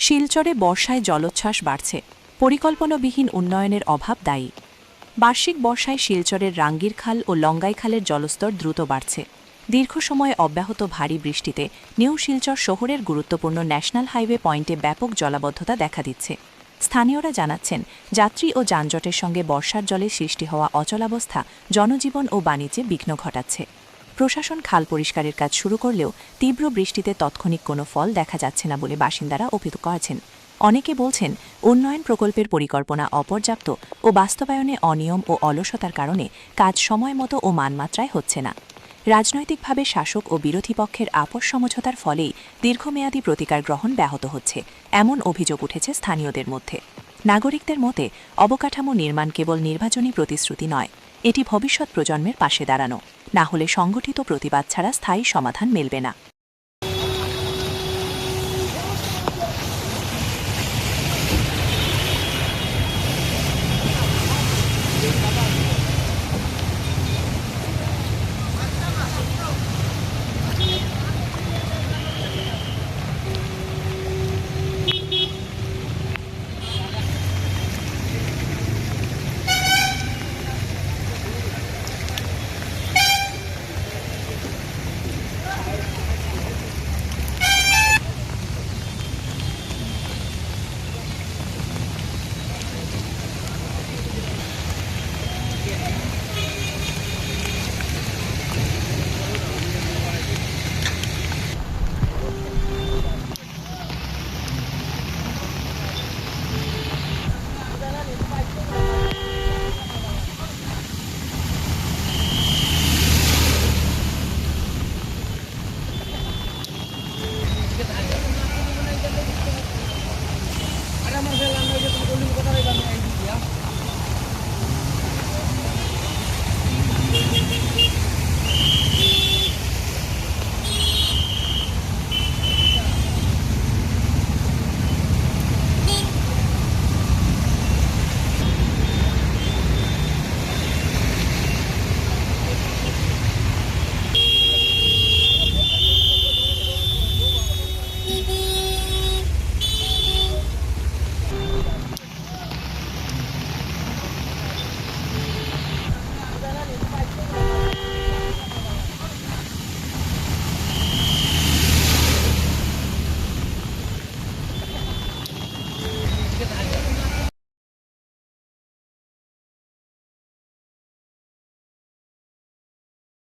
শিলচরে বর্ষায় জলোচ্ছ্বাস বাড়ছে, পরিকল্পনাবিহীন উন্নয়নের অভাব দায়ী। বার্ষিক বর্ষায় শিলচরের রাঙ্গিরখাল ও লঙ্গাইখালের জলস্তর দ্রুত বাড়ছে। দীর্ঘ সময় অব্যাহত ভারী বৃষ্টিতে নিউ শিলচর শহরের গুরুত্বপূর্ণ ন্যাশনাল হাইওয়ে পয়েন্টে ব্যাপক জলাবদ্ধতা দেখা দিচ্ছে। স্থানীয়রা জানাচ্ছেন, যাত্রী ও যানজটের সঙ্গে বর্ষার জলে সৃষ্টি হওয়া অচলাবস্থা জনজীবন ও বাণিজ্যে বিঘ্ন ঘটাচ্ছে। প্রশাসন খাল পরিষ্কারের কাজ শুরু করলেও তীব্র বৃষ্টিতে তাৎক্ষণিক কোনো ফল দেখা যাচ্ছে না বলে বাসিন্দারা অভিযোগ করেছেন। অনেকে বলছেন, উন্নয়ন প্রকল্পের পরিকল্পনা অপর্যাপ্ত ও বাস্তবায়নে অনিয়ম ও অলসতার কারণে কাজ সময়মতো ও মানমাত্রায় হচ্ছে না। রাজনৈতিকভাবে শাসক ও বিরোধী পক্ষের আপোষ সমঝোতার ফলেই দীর্ঘমেয়াদী প্রতিকার গ্রহণ ব্যাহত হচ্ছে, এমন অভিযোগ উঠেছে স্থানীয়দের মধ্যে। নাগরিকদের মতে, অবকাঠামো নির্মাণ কেবল নির্বাচনী প্রতিশ্রুতি নয়, এটি ভবিষ্যৎ প্রজন্মের পাশে দাঁড়ানো। না হলে সংগঠিত প্রতিবাদ ছাড়া স্থায়ী সমাধান মিলবে না।